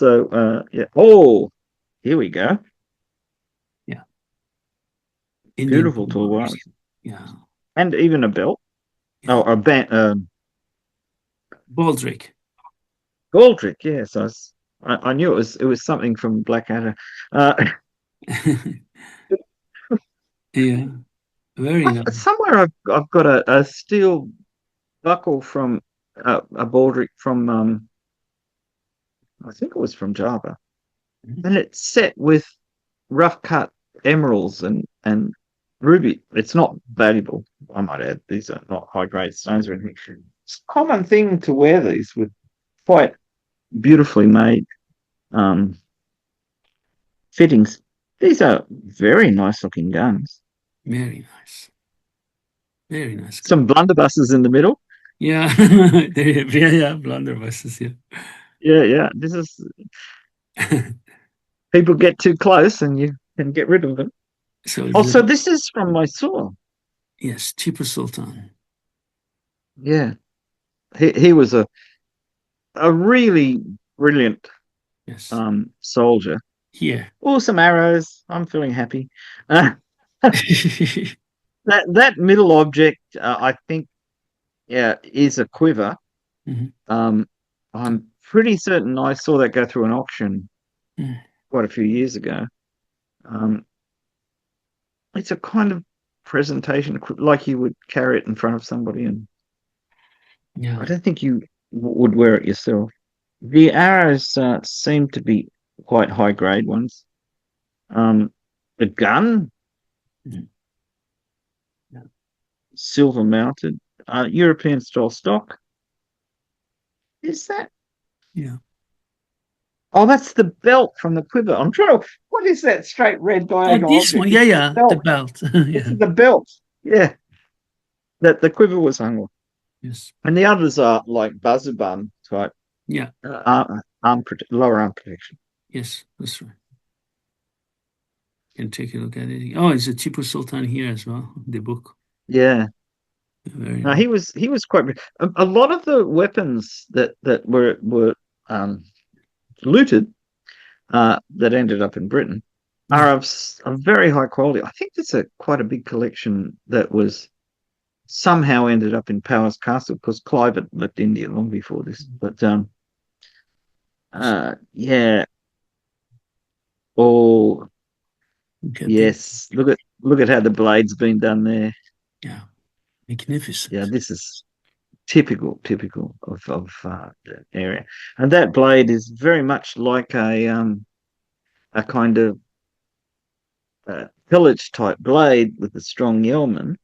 So yeah. Oh, here we go. Yeah. Indian Beautiful tool bars. watch. Yeah. And even a belt. Oh, Yeah. a band Baldric. Goldrick, yes. I knew it was something from Blackadder. Yeah. Very nice. Somewhere I've got a steel buckle from a baldric from I think it was from Java, Mhm. and it's set with rough cut emeralds and ruby. It's not valuable, I might add. These are not high grade stones or anything. It's a common thing to wear these with quite beautifully made um, fittings. These are very nice looking guns. Very nice. Very nice Some gun. blunderbusses in the middle. Yeah. Yeah, blunderbusses, yeah. Yeah, yeah. This is people get too close and you can get rid of them. So Also, this is from Mysore. yes, Tipu Sultan. Yeah, he was a really brilliant Yes. soldier. Here. Awesome arrows. I'm feeling happy. Uh, that middle object, I think, yeah, is a quiver. Mhm. Um, I'm pretty certain I saw that go through an auction Mm. quite a few years ago. Um, it's a kind of presentation, like you would carry it in front of somebody, and I Yeah. don't think you would wear it yourself. The arrows seem to be quite high grade ones. Um, the gun, Mhm. Yeah. silver mounted, European style stock. Is that? Yeah. Oh, that's the belt from the quiver. I'm trying to. What is that straight red Oh, diagonal this one. object? Yeah, It's the yeah. The belt. belt. This Yeah. is the belt. Yeah, that the quiver was hung on. Yes. And the others are like buzzer type Yeah. lower arm protection. Yes. That's right. Can take a look at it. Oh, it's a Tipu Sultan here as well. The book. Yeah. Very No, nice. he was quite. A lot of the weapons that were looted that ended up in Britain Yeah. are of very high quality. I think there's quite a big collection that was somehow ended up in Powers Castle because Clive had left India long before this. But yeah. Oh Look at the. yes. Look at how the blade's been done there. Yeah. Yeah, Magnificent. this is typical of the area, and that blade is very much like a kind of pillage type blade with a strong yeoman.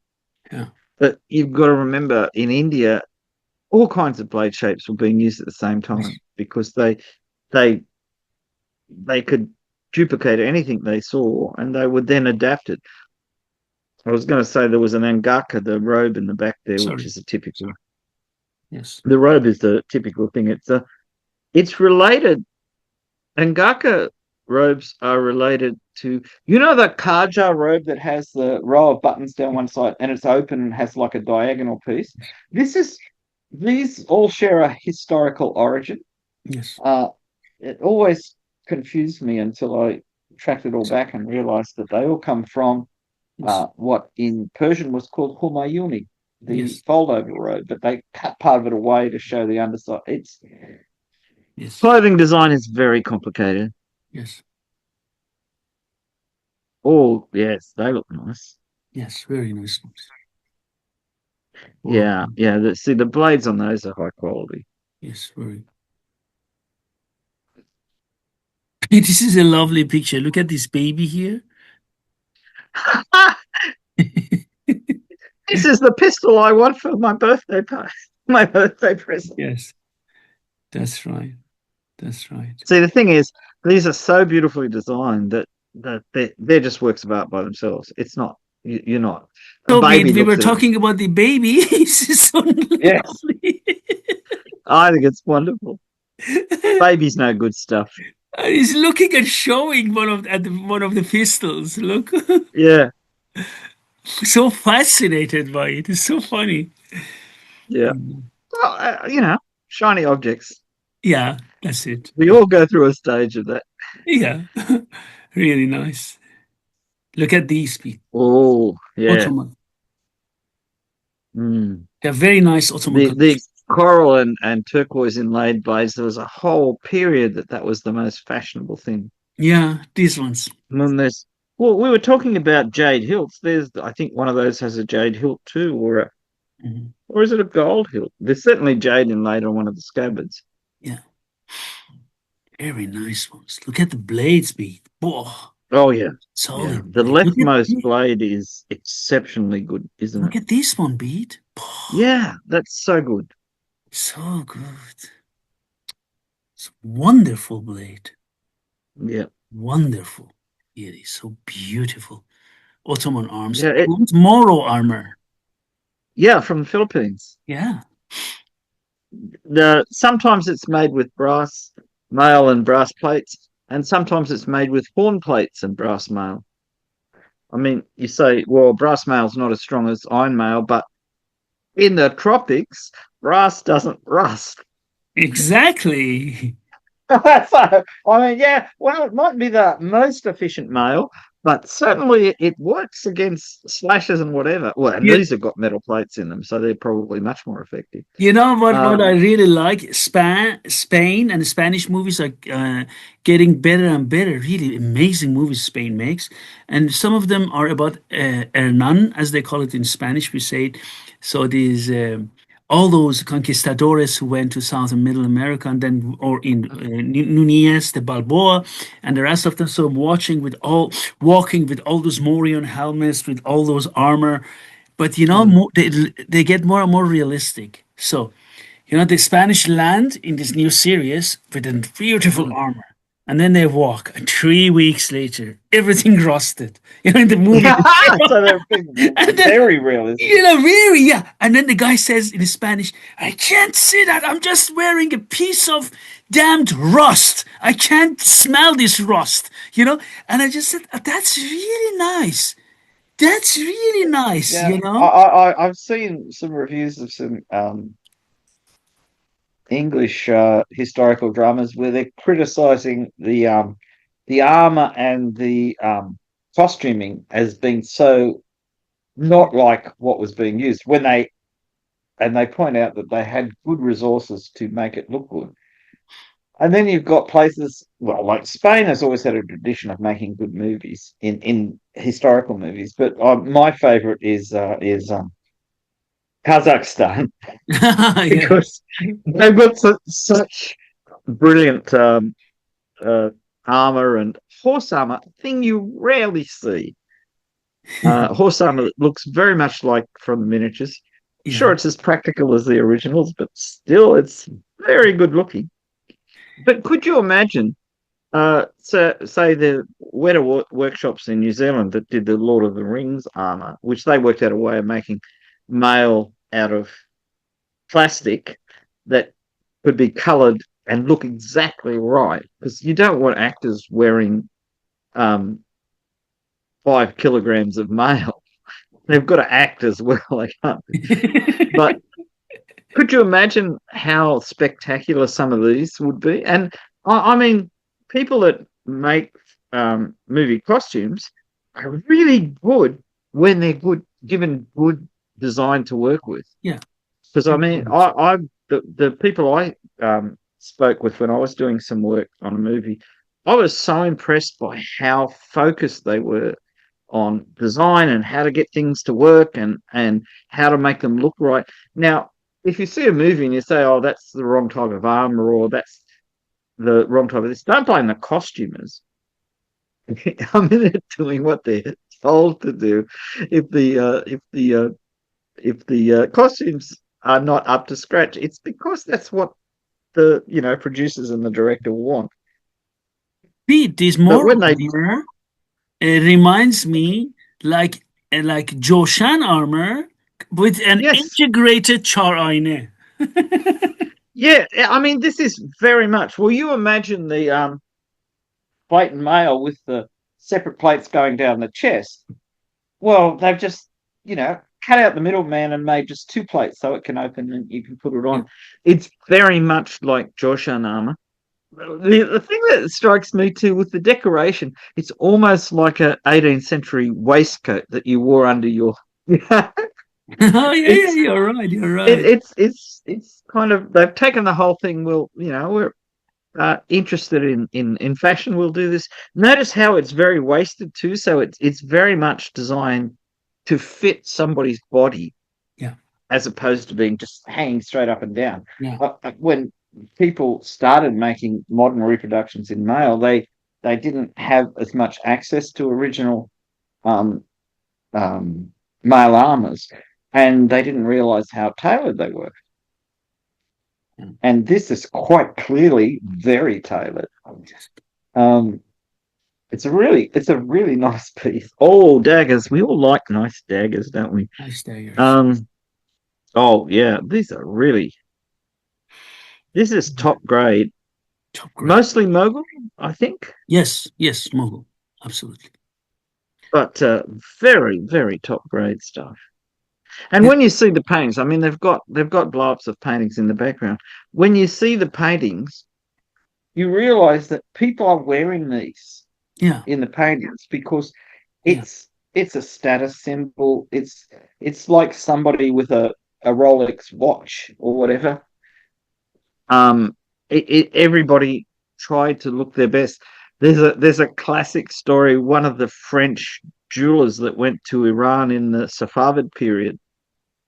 Yeah. But you've got to remember, in India, all kinds of blade shapes were being used at the same Yes. time because they they could duplicate anything they saw, and they would then adapt it. I was going to say there was an angaka, the robe in the back there, which Sorry. is a typical. Yes. The robe is the typical thing. It's related. Angaka robes are related to, the Kaja robe that has the row of buttons down one side and it's open and has like a diagonal piece. This is these all share a historical origin. Yes. Uh, it always confused me until I tracked it all back and realized that they all come from Yes. what in Persian was called Humayuni, the Yes. fold-over robe, but they cut part of it away to show the underside. It's Yes. clothing design is very complicated. Yes. Oh, yes, they look nice. Yes. Very nice. Wow. Yeah, yeah. See, the blades on those are high quality. Yes. Very. This is a lovely picture. Look at this baby here. This is the pistol I want for my birthday party, my birthday present. Yes. That's right. That's right. See, the thing is, these are so beautifully designed that they're just works of art by themselves. It's not you're not. A So, Bede, baby we were looks at it. talking about the baby. This is so Yes, lovely. I think it's wonderful. Babies know good stuff. He's looking and showing one of the pistols. Look, Yeah, so fascinated by it. It's so funny. yeah. Mm. Well, shiny objects. Yeah, that's it. We all go through a stage of that. Yeah, really nice. Look at these people. Oh, yeah. Ottoman. Mm. They're very nice Ottoman The collection. coral and turquoise inlaid glaze, there was a whole period that was the most fashionable thing. Yeah, these ones. And then well, we were talking about jade hilts. I think one of those has a jade hilt too, Mhm. or is it a gold hilt? There's certainly jade inlaid on one of the scabbards. Yeah, very nice ones. Look at the blades, Pete. Oh, Oh yeah, yeah. solid The blade. leftmost blade is exceptionally good, isn't Look it? at this one, Pete. Oh, Yeah, that's so good. so good. It's a wonderful blade. Yeah, Wonderful. It is so beautiful. Ottoman arms yeah, and Moro armor. yeah. From the Philippines. Yeah. Sometimes it's made with brass mail and brass plates, and sometimes it's made with horn plates and brass mail. I mean, you say, well, brass mail's not as strong as iron mail, but in the tropics, brass doesn't rust. Exactly. So, I mean, yeah, well, it might be the most efficient mail, but certainly it works against slashes and whatever. Well, and You, these have got metal plates in them, so they're probably much more effective. you know what I Um, really like? Spain and the Spanish movies are getting better and better. Really amazing movies Spain makes. And some of them are about Hernan, as they call it in Spanish. We say it. So these all those conquistadores who went to South and Middle America, and then or in Nunez de Balboa, and the rest of them. So I'm watching with all walking with all those Morion helmets, with all those armor. But you know, mm, they get more and more realistic. So, you know, the Spanish land in this new series with a beautiful mm. armor, and then they walk, and 3 weeks later, everything rusted. You know, in the movie, So they're being and then very realistic. you know, really, yeah. And then the guy says in Spanish, "I can't see that. I'm just wearing a piece of damned rust. I can't smell this rust." You know, and I just said, "That's really nice. That's really nice." Yeah, You know. I've seen some reviews of some English historical dramas where they're criticizing the armor and the costuming as being so not like what was being used when they point out that they had good resources to make it look good. And then you've got places, well, like Spain has always had a tradition of making good movies in historical movies. But my favorite is Kazakhstan Yeah. because they've got such brilliant uh, armor and horse armor, thing you rarely see. Horse armor that looks very much like from the miniatures. Yeah. Sure, it's as practical as the originals, but still, it's very good looking. But could you imagine, say the Weta workshops in New Zealand that did the Lord of the Rings armor, which they worked out a way of making mail out of plastic that could be coloured and look exactly right, because you don't want actors wearing um, 5 kilograms of mail. They've got to act as well. They can't. But could you imagine how spectacular some of these would be? And I mean, people that make movie costumes are really good when they're good, given good design to work with. Yeah. Because I mean, the people I spoke with when I was doing some work on a movie, I was so impressed by how focused they were on design and how to get things to work and how to make them look right. Now, if you see a movie and you say, "Oh, that's the wrong type of armor," or "That's the wrong type of this," don't blame the costumers. I mean, they're doing what they're told to do. If the costumes are not up to scratch, it's because that's what the producers and the director want. Pete, this But moral when they armor, it reminds me like Joshan armor with an yes, integrated char ayne. yeah, I mean, this is very much. Well, you imagine the plate and mail with the separate plates going down the chest. Well, they've just cut out the middleman and made just two plates so it can open and you can put it Yeah. on. It's very much like Joshan armor. The thing that strikes me too with the decoration, it's almost like a 18th century waistcoat that you wore under your. Oh yeah, yeah, it's you're right. You're it, right. it's kind of they've taken the whole thing. Well, we're interested in fashion. We'll do this. Notice how it's very wasted too. So it's very much designed to fit somebody's body Yeah, as opposed to being just hanging straight up and down. yeah, When people started making modern reproductions in male, they didn't have as much access to original um, male armors, and they didn't realize how tailored they were. yeah. And this is quite clearly very tailored. Yes. Um, it's a really nice piece. Oh, daggers! We all like nice daggers, don't we? Nice daggers. Um, oh yeah, these are really. This is top grade. Top grade. Mostly Mogul, I think, Yes, yes, Mogul. Absolutely. but very, very top grade stuff. And Yeah, when you see the paintings, I mean, they've got blow-ups of paintings in the background. When you see the paintings, you realise that people are wearing these yeah, in the paintings because yeah. it's a status symbol. It's like somebody with a Rolex watch or whatever. Um, everybody tried to look their best. There's a classic story. One of the French jewelers that went to Iran in the Safavid period,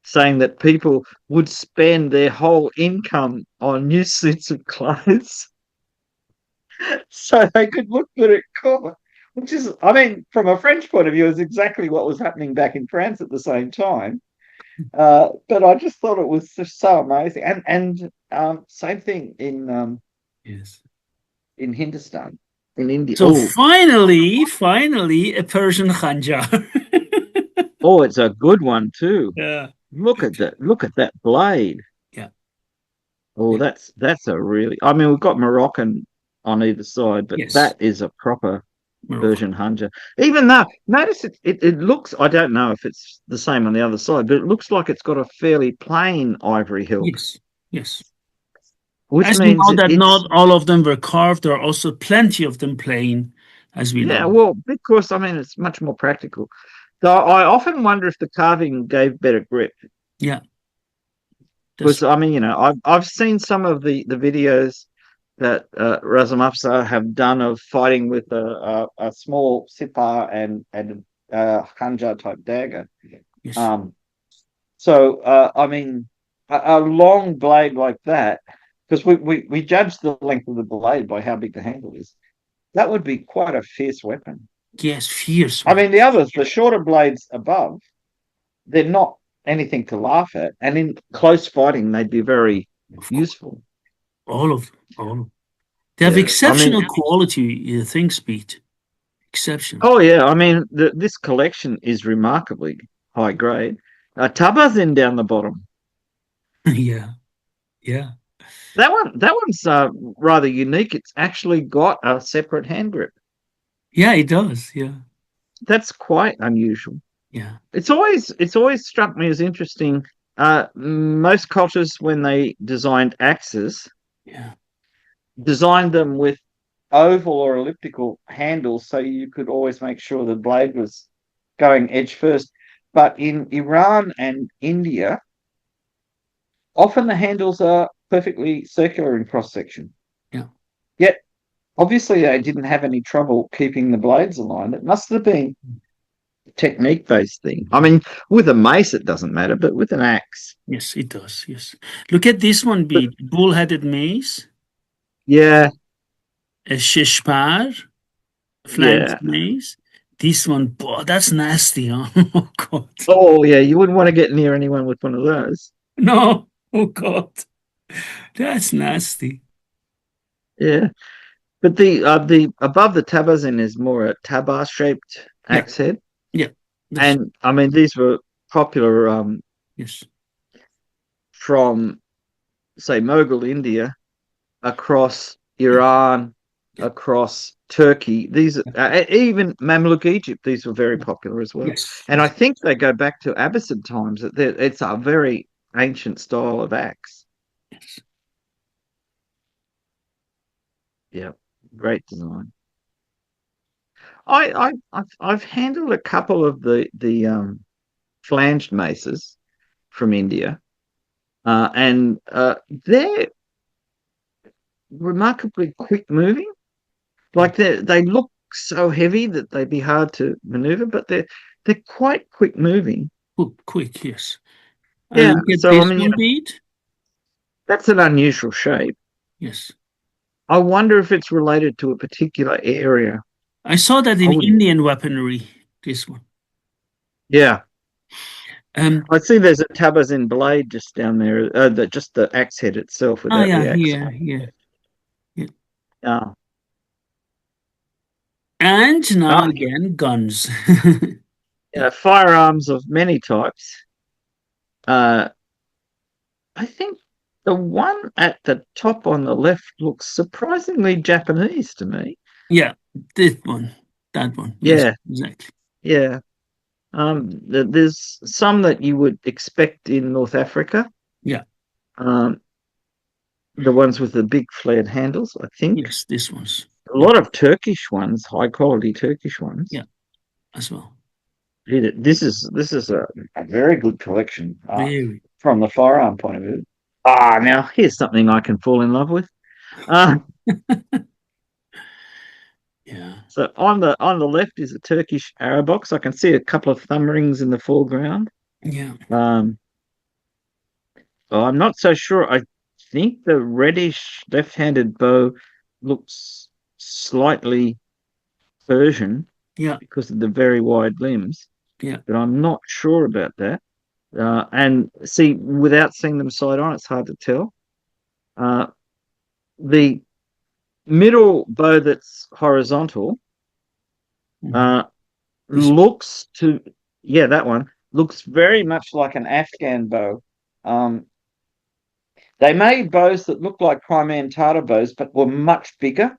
saying that people would spend their whole income on new suits of clothes so they could look good at court. Which is, I mean, from a French point of view, is exactly what was happening back in France at the same time. But I just thought it was just so amazing, and same thing Yes. in Hindustan, in India. So finally, a Persian khanjar. Oh, it's a good one too. Yeah. Look at that! Look at that blade. Yeah. Oh, Yeah. that's a really. I mean, we've got Moroccan on either side, but Yes. that is a proper Morocco. Persian hunter. Even though, notice it looks. I don't know if it's the same on the other side, but it looks like it's got a fairly plain ivory hilt, Yes. Yes. which As we means know that it's. not all of them were carved, there are also plenty of them plain, as we Yeah, know. well, because I mean, it's much more practical. So I often wonder if the carving gave better grip. Yeah. That's Because I mean, I've seen some of the videos that Razmafzar have done of fighting with a small sipar and Khanjar type dagger. yes. Um, so I mean, a long blade like that, because we judge the length of the blade by how big the handle is. That would be quite a fierce weapon. Yes, fierce I one. mean, the others, the shorter blades above, they're not anything to laugh at, and in close fighting, they'd be very Of course. useful. All of them. All of them. They have Yeah, I mean, exceptional quality, things, Pete. Exceptional. oh yeah, I mean, this collection is remarkably high grade. Tabazin down the bottom. Yeah. Yeah. That one's rather unique. It's actually got a separate hand grip. Yeah, it does. Yeah. That's quite unusual. Yeah. It's always struck me as interesting. Most cultures, when they designed axes, Yeah. designed them with oval or elliptical handles, so you could always make sure the blade was going edge first. But in Iran and India, often the handles are perfectly circular in cross section. Yeah. Yet, obviously, they didn't have any trouble keeping the blades aligned. It must have been a technique based thing. I mean, with a mace, it doesn't matter, but with an axe. Yes, it does. Yes. Look at this one, But Pete. Bull-headed mace, yeah, a shishpar, flanked yeah. mace. This one, boy, that's nasty, huh? Oh God. Oh, yeah, you wouldn't want to get near anyone with one of those. No. Oh God. That's nasty. Yeah. But the above the tabazin is more a tabar shaped Yeah. axe head. Yeah. That's And I mean, these were popular yes. from, say, Mughal India across Iran, Yeah. across Turkey. These even Mamluk Egypt. These were very popular as well. Yes. And I Yes. think they go back to Abbasid times. It's a very ancient style of axe. Yes. Yeah, great design. I've handled a couple of the flanged maces from India, and they're remarkably quick moving. Like they look so heavy that they'd be hard to maneuver, but they're quite quick moving. Quick. Yes. Yeah. Look at So I this mean, one, Pete. that's an unusual shape. Yes. I wonder if it's related to a particular area. I saw that I in would. Indian weaponry. This one. Yeah. Um. I see there's a Tabazin blade just down there, just the axe head itself Ah, without yeah. the axe Here. on. Here. Yeah. Oh, And now oh, again, guns. Yeah. yeah, firearms of many types. Uh, I think the one at the top on the left looks surprisingly Japanese to me. Yeah. This one. That one. Yes. Yeah, Exactly. yeah. There's some that you would expect in North Africa. Yeah. Um, the ones with the big flared handles, I think. Yes. This one's. A Yeah. lot of Turkish ones, high quality Turkish ones. Yeah. As well. This is a very good collection Very. from the firearm point of view. Now here's something I can fall in love with. Uh, Yeah. so on the left is a Turkish arrow box. I can see a couple of thumb rings in the foreground. Yeah. Um, I'm not so sure. I think the reddish left-handed bow looks slightly Persian Yeah. because of the very wide limbs, Yeah. but I'm not sure about that. And see, without seeing them side on, it's hard to tell. Uh, the middle bow that's horizontal Mhm. uh, This. looks to, yeah, that one looks very much like an Afghan bow. Um, they made bows that looked like Crimean Tartar bows, but were much bigger,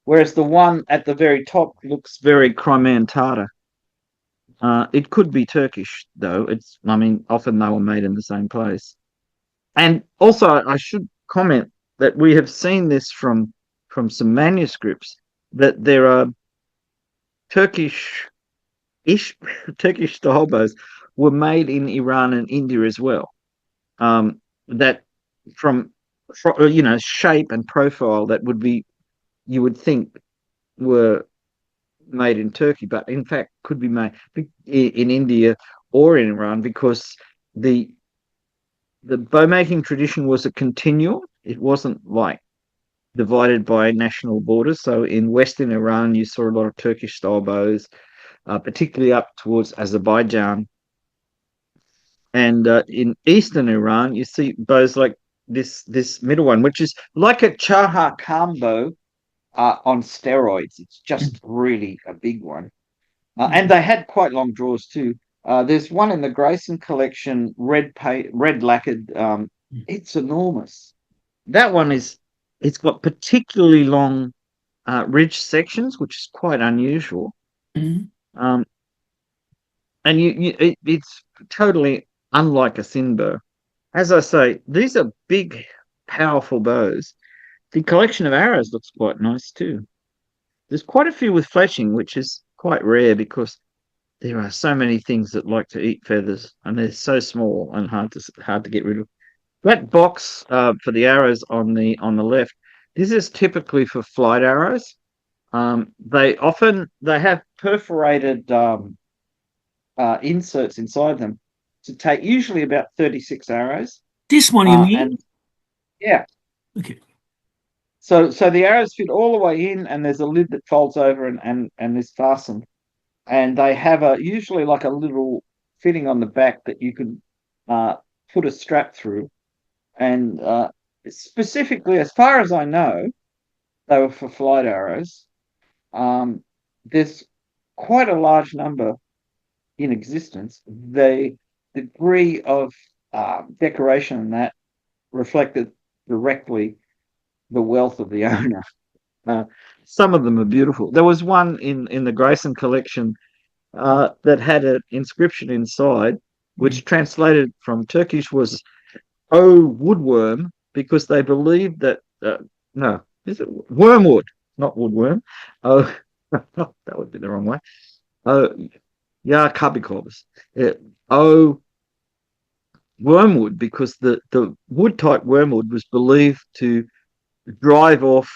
whereas the one at the very top looks very Crimean Tartar. It could be Turkish, though. I mean, often they were made in the same place. And also, I should comment that we have seen this from some manuscripts that there are Turkish ish Turkish style bows were made in Iran and India as well. That from shape and profile that would be you would think were made in Turkey, but in fact could be made in India or in Iran because the the bow making tradition was a continuum. It wasn't like divided by national borders. So in Western Iran, you saw a lot of Turkish style bows, particularly up towards Azerbaijan. And in Eastern Iran, you see bows like this middle one, which is like a Chahar Kham bow on steroids. It's just really a big one. And they had quite long draws too. There's one in the Grayson collection, red lacquered. It's enormous. That one is. It's got particularly long ridge sections, which is quite unusual. Mhm. Um, and it's totally unlike a thin bow. As I say, these are big, powerful bows. The collection of arrows looks quite nice too. There's quite a few with flashing, which is quite rare because there are so many things that like to eat feathers, and they're so small and hard to get rid of. That box for the arrows on the left, this is typically for flight arrows. They have perforated inserts inside them to take usually about 36 arrows. This one, you mean? And yeah, Okay. so the arrows fit all the way in, and there's a lid that folds over and is fastened. And they have a usually like a little fitting on the back that you can uh, put a strap through. And specifically, as far as I know, they were for flight arrows. There's quite a large number in existence. The degree of decoration in that reflected directly the wealth of the owner. Uh, some of them are beautiful. There was one in the Grayson collection that had an inscription inside, Mm. which translated from Turkish was "Oh woodworm," because they believed that no, is it wormwood, not woodworm? Oh, that would be the wrong way. Oh, yeah, cubicles. Yeah. Oh, wormwood, because the wood type wormwood was believed to drive off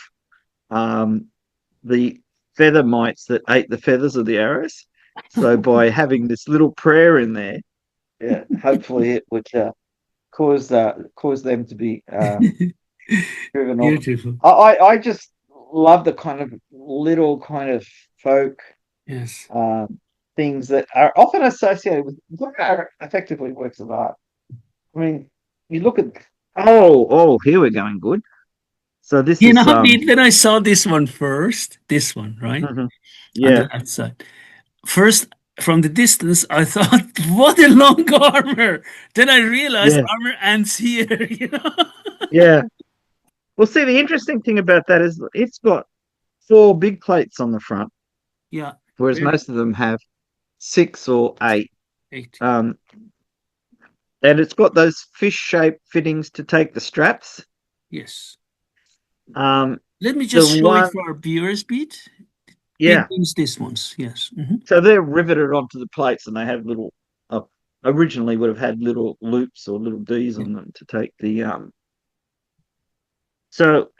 um, the feather mites that ate the feathers of the arrows. So by having this little prayer in there, yeah, hopefully it would cause them to be driven off. Beautiful. I just love the kind of little kind of folk Yes. um, things that are often associated with what are effectively works of art. I mean, you look at here we're going good. So this You is know, Pete, when I saw this one first, this one, right, mhm. on the Yeah, left side, first from the distance, I thought, what a long armor. Then I realized yeah, armor ends here, you know? yeah. Well, see, the interesting thing about that is it's got four big plates on the front, Yeah, whereas very most of them have six or eight. great. Um, and it's got those fish-shaped fittings to take the straps. Yes. Um, Let me the just show it one, for our viewers, Pete. It yeah. means this ones. Yes. So they're riveted onto the plates, and they have little. Originally, would have had little loops or little D's Yeah. on them to take the. So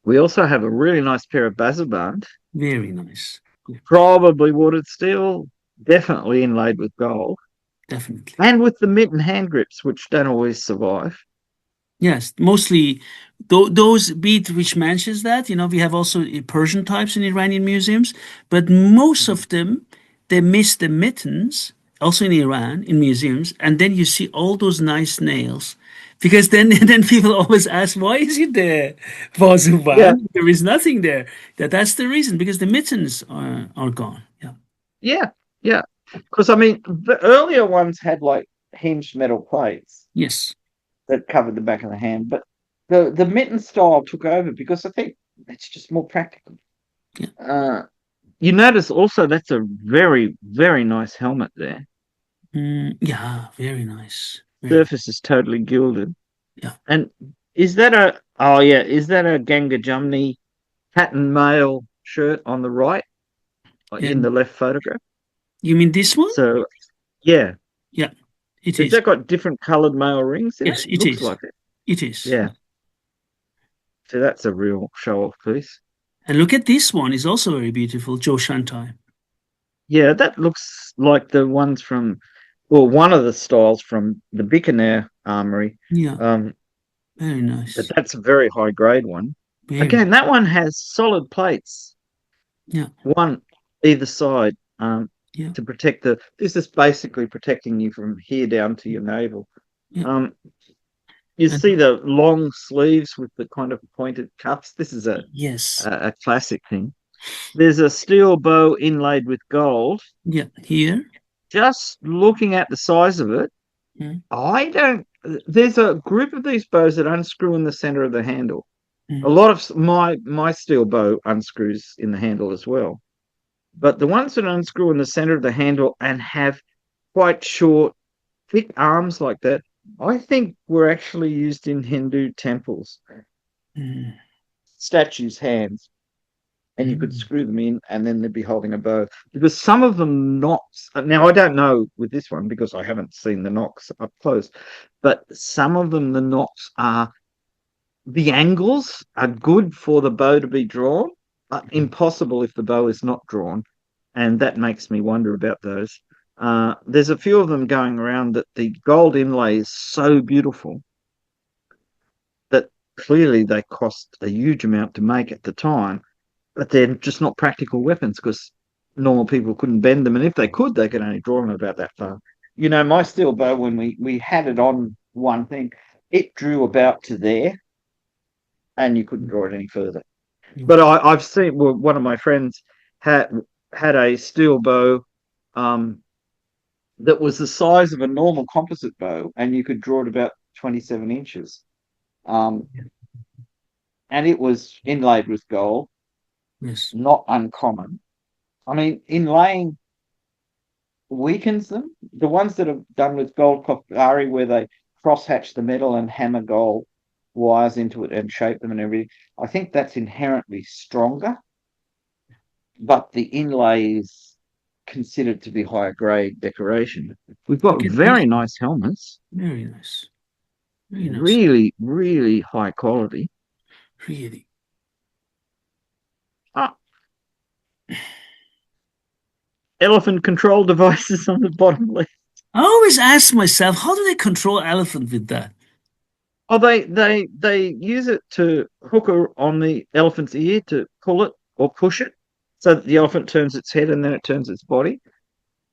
we also have a really nice pair of Bazaband, Very nice. Yeah, probably watered steel, definitely inlaid with gold, definitely. and with the mitten hand grips, which don't always survive. Yes, mostly those beat which mentions that, we have also Persian types in Iranian museums, but most Mhm. of them, they miss the mittens, also in Iran, in museums, and then you see all those nice nails. Because then, then people always ask, why is it there, Yeah, Vazuban? There is nothing there. That's the reason, because the mittens are gone. Yeah. yeah, yeah. Because I mean, the earlier ones had like hinged metal plates Yes. that covered the back of the hand, but the mitten style took over because I think it's just more practical. Yeah. Uh, you notice also that's a very, very nice helmet there. Yeah. Very nice. Very. Surface is totally gilded. Yeah. And is that a Ganga Jumni pattern mail shirt on the right in the And left photograph? you mean this one? So yeah. Yeah. It Has is. that got different coloured male rings in it? Yes, it Looks is. like it. It is. Yeah. So that's a real show off piece. And look at this one. It's also very beautiful. Joe Shantai. Yeah, that looks like the ones from one of the styles from the Bikaner Armory. Yeah, Um, very but nice. that's a very high grade one. Very. Again, that one has solid plates, Yeah, one either side, yeah. to protect this is basically protecting you from here down to your navel. Yeah. Um, you And see the long sleeves with the kind of pointed cuffs. This is yes. a classic thing. There's a steel bow inlaid with gold. Yeah. Here. Just looking at the size of it, Mm, I don't. There's a group of these bows that unscrew in the center of the handle. A mm, lot of my steel bow unscrews in the handle as well, but the ones that unscrew in the center of the handle and have quite short, thick arms like that, I think were actually used in Hindu temples. mm, Statues' hands, and you could mm, screw them in, and then they'd be holding a bow. Because some of them knocks. Now I don't know with this one because I haven't seen the knocks up close, but some of them the knocks are the angles are good for the bow to be drawn, but impossible if the bow is not drawn, and that makes me wonder about those. There's a few of them going around that the gold inlay is so beautiful that clearly they cost a huge amount to make at the time, but they're just not practical weapons because normal people couldn't bend them, and if they could only draw them about that far. You know, my steel bow when we had it on one thing, it drew about to there, and you couldn't draw it any further. mm, But I've seen one of my friends had had a steel bow um, that was the size of a normal composite bow, and you could draw it about 27 inches. Um, and it was inlaid with gold, Yes. not uncommon. I mean, inlaying weakens them. The ones that are done with gold kopari, where they cross-hatch the metal and hammer gold wires into it and shape them and everything, I think that's inherently stronger, but the inlay is considered to be higher grade decoration. We've got Look at this. very nice helmets, Very nice. Very nice. really, really high quality. Really. Ah, elephant control devices on the bottom left. I always ask myself, how do they control elephant with that? Oh, they use it to hook on the elephant's ear to pull it or push it, so that the elephant turns its head and then it turns its body.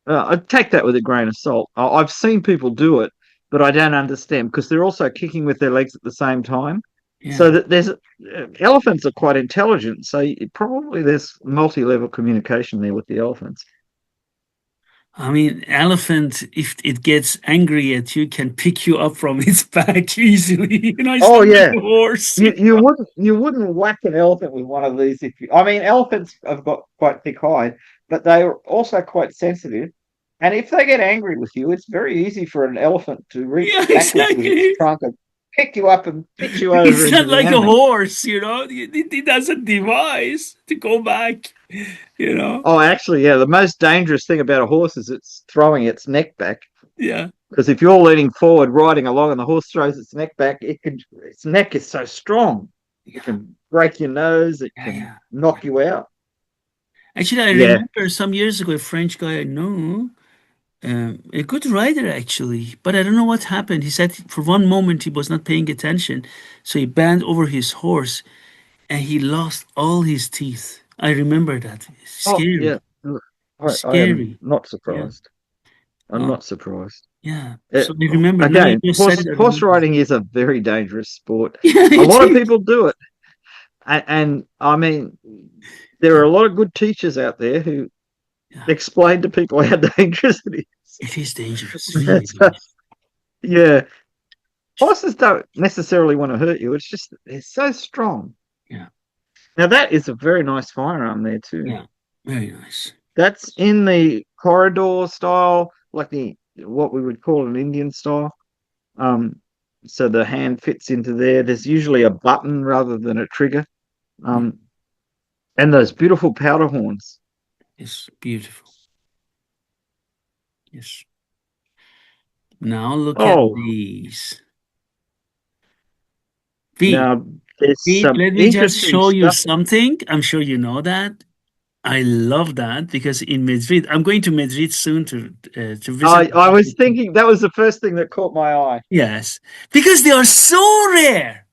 I take that with a grain of salt. I've seen people do it, but I don't understand because they're also kicking with their legs at the same time. So Yeah. that there's elephants are quite intelligent. So probably there's multi-level communication there with the elephants. I mean, elephant, if it gets angry at you, can pick you up from its back easily. It's Oh not like yeah, a horse. you wouldn't whack an elephant with one of these if you. I mean, elephants have got quite thick hide, but they are also quite sensitive. And if they get angry with you, it's very easy for an elephant to reach Yeah, backwards with its exactly. trunk and pick you up and pitch you over It's into not the like a enemy. horse, it has a device to go back, you know? Oh, actually, yeah, the most dangerous thing about a horse is it's throwing its neck back. Yeah. Because if you're leaning forward, riding along, and the horse throws its neck back, its neck is so strong, it Yeah. can break your nose, it Yeah. can Yeah. knock you out. Actually, I Yeah. remember some years ago, a French guy I know, a good rider actually, but I don't know what happened. He said for one moment he was not paying attention, so he bent over his horse and he lost all his teeth. I remember that. Oh, yeah. Scary, I am scary. not Yeah. surprised. I'm Oh, not surprised. yeah. Uh, So I remember. Now you again, just said horse it. I horse remember. riding is a very dangerous sport. Yeah, A it lot of is. people do it, and I mean, there Yeah, are a lot of good teachers out there who yeah. explain to people how dangerous it It is dangerous, really is. dangerous. Yeah, horses don't necessarily want to hurt you. It's just they're so strong. Yeah, Now that is a very nice firearm there too. yeah. Very nice. That's in the corridor style, like the what we would call an Indian style. Um, so the hand fits into there. There's usually a button rather than a trigger. Yeah, Um, and those beautiful powder horns. it's beautiful. Yes. Now look at Oh, these. V. now there's V, some let me just interesting show you stuff. something. I'm sure you know that. I love that because in Madrid, I'm going to Madrid soon to visit. I was thinking that was the first thing that caught my eye. Yes, because they are so rare.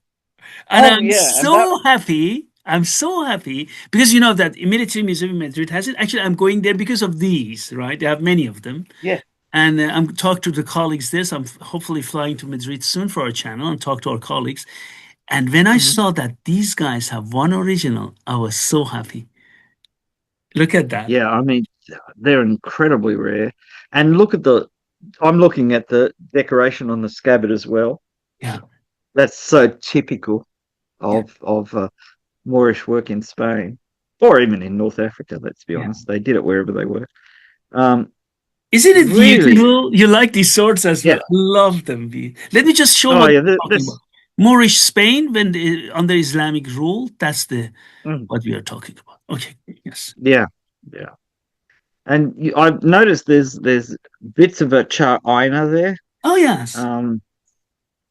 And Oh I'm yeah, and that so happy. I'm so happy because you know that Military Museum in Madrid has it. Actually, I'm going there because of these, right? They have many of them. yeah. And I'm talk to the colleagues this. I'm hopefully flying to Madrid soon for our channel and talk to our colleagues. And when I Mhm. saw that these guys have one original, I was so happy. Look at that. Yeah, I mean they're incredibly rare. And look at the I'm looking at the decoration on the scabbard as well. Yeah, That's so typical yeah, of Moorish work in Spain, or even in North Africa. Let's be yeah. honest, they did it wherever they were. Um, Isn't it really, beautiful? You like these swords as well. yeah. I love them. Let me just show Oh what yeah, we're talking about. this. Moorish Spain, when under Islamic rule, that's the Mm, what we are talking about. Okay, yes. yeah, yeah. And I've noticed there's bits of a char aina there. Oh yes, Um,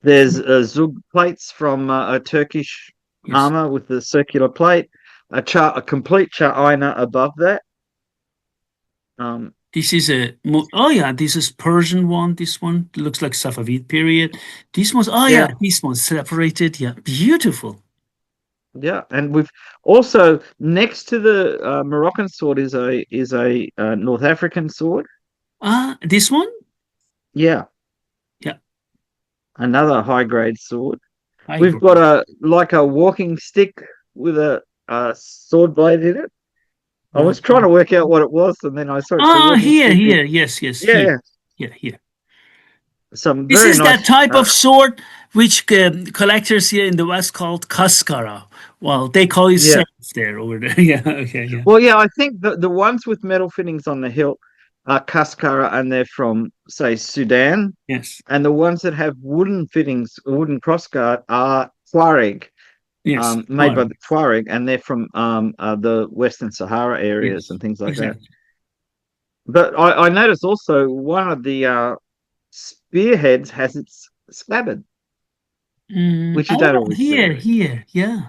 there's zug plates from a Turkish yes. armor with the circular plate. A complete char aina above that. Um, This is oh yeah, this is Persian one. This one looks like Safavid period. This one's oh yeah, yeah, this one's separated. Yeah, beautiful. yeah, and we've also next to the Moroccan sword is a North African sword. Ah, this one. Yeah, Yeah, another high grade sword. I We've agree. got a like a walking stick with a sword blade in it. I was trying to work out what it was, and then I saw it's a walking Here, stick. here, yes, yes, Yeah, here, yeah, yeah, here. some This very is that nice. type of sword which collectors here in the West called kaskara, Well, they call it Yeah. safe there over there. Yeah. Okay. Yeah. Well, yeah, I think the ones with metal fittings on the hilt are Cascara, and they're from, say, Sudan. Yes. And the ones that have wooden fittings, wooden crossguard, are Tuareg, Yes. made by Right. the Tuareg, and they're from the Western Sahara areas Yes. and things like that. Exactly. But I noticed also one of the spearheads has its scabbard, which you don't Oh, always here, see. here. Yeah.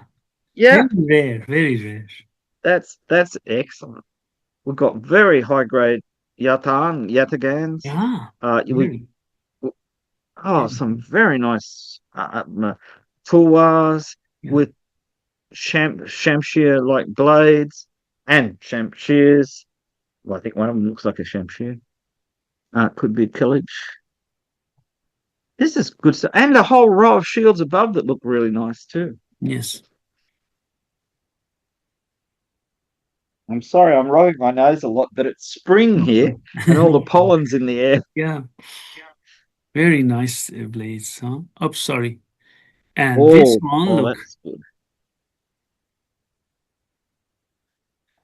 Very Yeah, rare. Very rare. that's excellent. We've got very high grade yatagans. Yeah. We Very. oh, Very. some very nice tulwars Yeah. with shamshir like blades and shamshirs. Well, I think one of them looks like a shamshir. Could be tillage. This is good stuff, and a whole row of shields above that look really nice too. Yes. I'm sorry, I'm rubbing my nose a lot, but it's spring here, and all the pollen's in the air. Yeah. Very nice blades, huh? Oh, sorry. And this Oh, one, oh, look. that's good.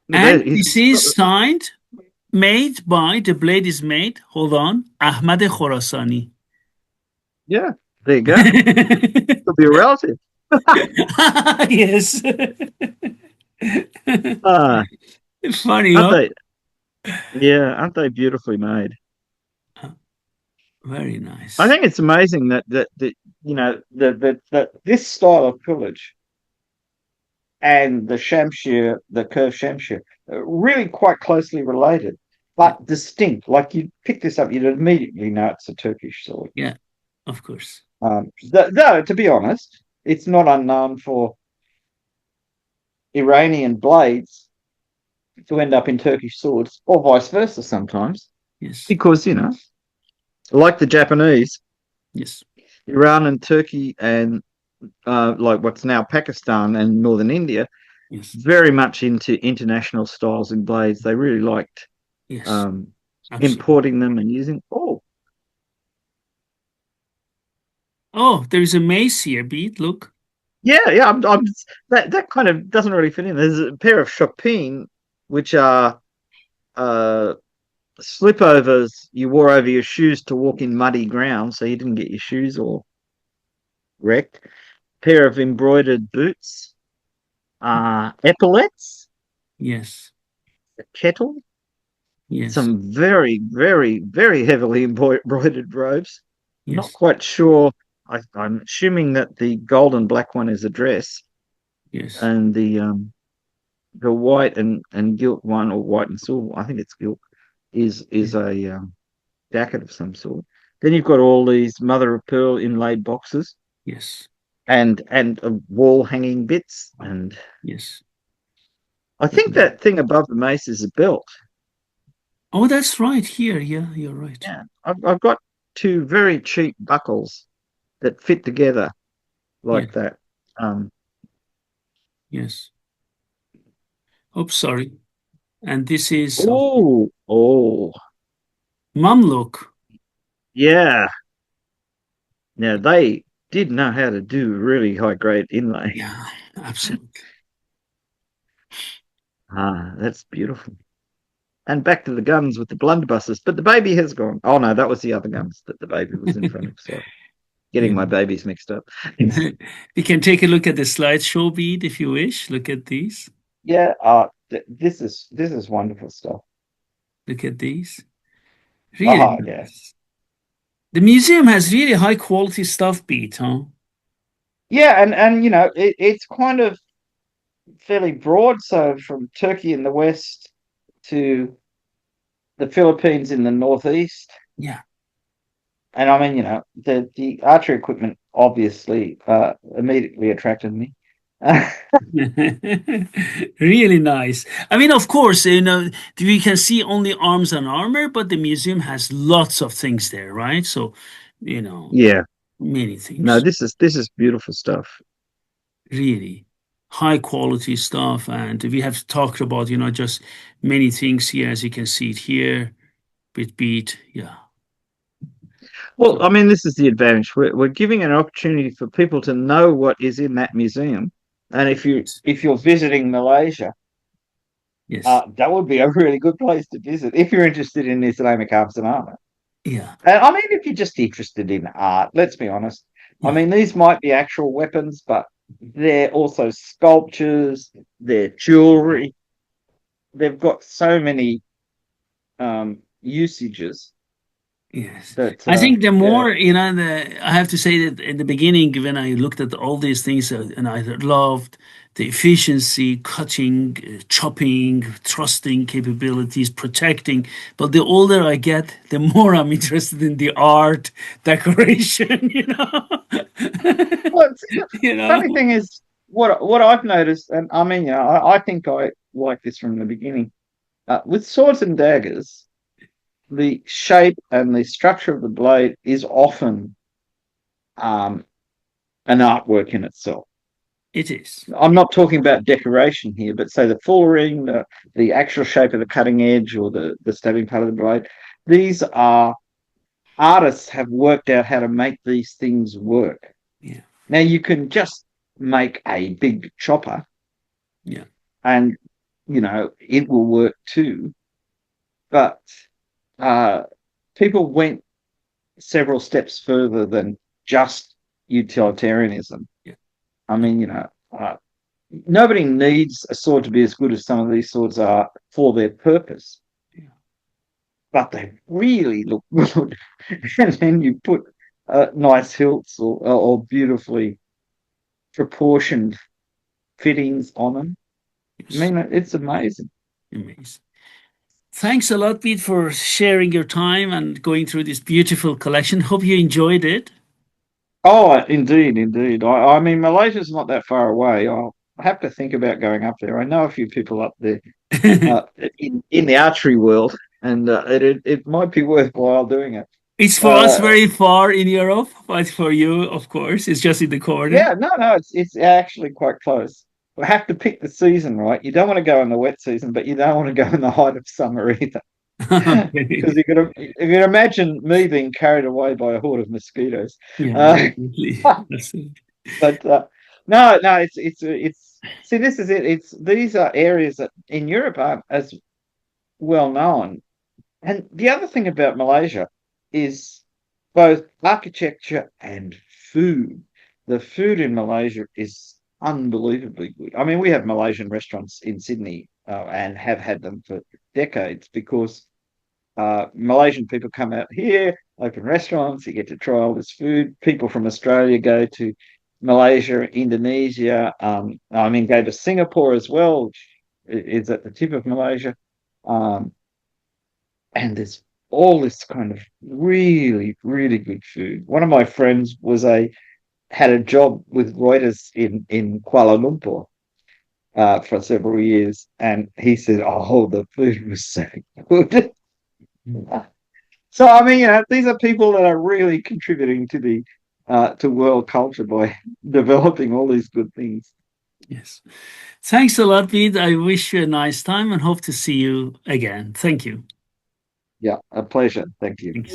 No, And that is, this is signed, made by, the blade is made, hold on, Ahmad Khorasani. yeah. There you go. Could be a relative. Yes. Ah, Funny, aren't huh? they? Yeah, aren't they beautifully made? Very I nice. think it's amazing that that this style of pillage and the Shamshir, the curved Shamshir, are really quite closely related, Yeah, but distinct. Like you pick this up, you'd immediately know it's a Turkish sword. yeah, of course. Though, to be honest, it's not unknown for Iranian blades to end up in Turkish swords, or vice versa sometimes, Yes, because like the Japanese, yes, Iran and Turkey and like what's now Pakistan and northern India, yes, very much into international styles in blades. They really liked yes, um, absolutely. importing them and using. Oh, Oh, there is a mace here, Beat. Look. yeah, yeah. That kind of doesn't really fit in. There's a pair of chopin, which are uh, slipovers you wore over your shoes to walk in muddy ground, so you didn't get your shoes all wrecked. Pair of embroidered boots, epaulets, Yes, a kettle, yes, some very, very, very heavily embroidered robes. Not yes, quite sure. I'm assuming that the gold and black one is a dress, yes, and the white and gilt one, or white and silver, I think it's gilt, is yes, a jacket of some sort. Then you've got all these mother of pearl inlaid boxes yes, and wall hanging bits, and yes. I think that thing above the mace is a belt. Oh, that's right here. Yeah, you're right. Yeah, I've got two very cheap buckles that fit together Yeah, like that. Um, yes. Oh, sorry. And this is oh, Mamluk. yeah. Now they did know how to do really high grade inlay. Yeah, absolutely. That's beautiful. And back to the guns with the blunderbusses, but the baby has gone. Oh no, that was the other guns that the baby was in front of. Sorry, getting Yeah. my babies mixed up. You can take a look at the slideshow bead if you wish. Look at these. Yeah, this is wonderful stuff. Look at these. Really Oh yeah, nice. The museum has really high quality stuff, beat, huh? yeah, and it's kind of fairly broad. So from Turkey in the west to the Philippines in the northeast, Yeah. and I mean, the archery equipment obviously immediately attracted me. Really nice. I mean, of course, we can see only arms and armor, but the museum has lots of things there, right? So, you know, Yeah, many no, things. this is beautiful stuff. Really high quality stuff. And we have talked about, just many things here, as you can see it here, with beat. Yeah. Well, So, I mean, this is the advantage. We're giving an opportunity for people to know what is in that museum, And if you're visiting Malaysia, Yes. that would be a really good place to visit if you're interested in Islamic arms and armor. Yeah. And I mean, if you're just interested in art, let's be honest. I Yeah. mean, these might be actual weapons, but they're also sculptures, they're jewelry. They've got so many usages Yes. that, I think the yeah, more, I have to say that in the beginning, when I looked at all these things, and I loved the efficiency, cutting, chopping, thrusting capabilities, protecting. But the older I get, the more I'm interested in the art, decoration, well, see, the you funny know? thing is, what I've noticed, and I mean, I think I like this from the beginning. With swords and daggers, the shape and the structure of the blade is often um, an artwork in itself. It is. I'm not talking about decoration here, but say the full ring, the actual shape of the cutting edge or the stabbing part of the blade. These are artists have worked out how to make these things work. Yeah. Now you can just make a big chopper Yeah. and it will work too. But uh, people went several steps further than just utilitarianism. Yeah. I mean, nobody needs a sword to be as good as some of these swords are for their purpose, Yeah. but they really look good. And then you put nice hilts or beautifully proportioned fittings on them. I Yes. mean, it's amazing. Amazing. Thanks a lot, Pete, for sharing your time and going through this beautiful collection. Hope you enjoyed it. Oh, indeed, indeed. I mean, Malaysia's not that far away. I have to think about going up there. I know a few people up there uh, in the archery world, and it might be worthwhile doing it. It's for us Uh, very far in Europe, but for you, of course, it's just in the corner. yeah, no, it's actually quite close. We have to pick the season right. You don't want to go in the wet season, but you don't want to go in the height of summer either, because Okay. you can imagine me being carried away by a horde of mosquitoes. Yeah, Uh, absolutely. Absolutely. but no, it's see, this is it. It's these are areas that in Europe aren't as well known. And the other thing about Malaysia is both architecture and food. The food in Malaysia is unbelievably good. I mean, we have Malaysian restaurants in Sydney and have had them for decades because Malaysian people come out here, open restaurants, you get to try all this food. People from Australia go to Malaysia, Indonesia, I mean, go to Singapore as well, which is at the tip of Malaysia. Um, and there's all this kind of really, really good food. One of my friends had a job with Reuters in Kuala Lumpur for several years, and he said, "Oh, the food was so good." So I mean, these are people that are really contributing to the to world culture by developing all these good things. Yes. Thanks a lot, Pete. I wish you a nice time and hope to see you again. Thank you. Yeah, a pleasure. Thank you. Thanks.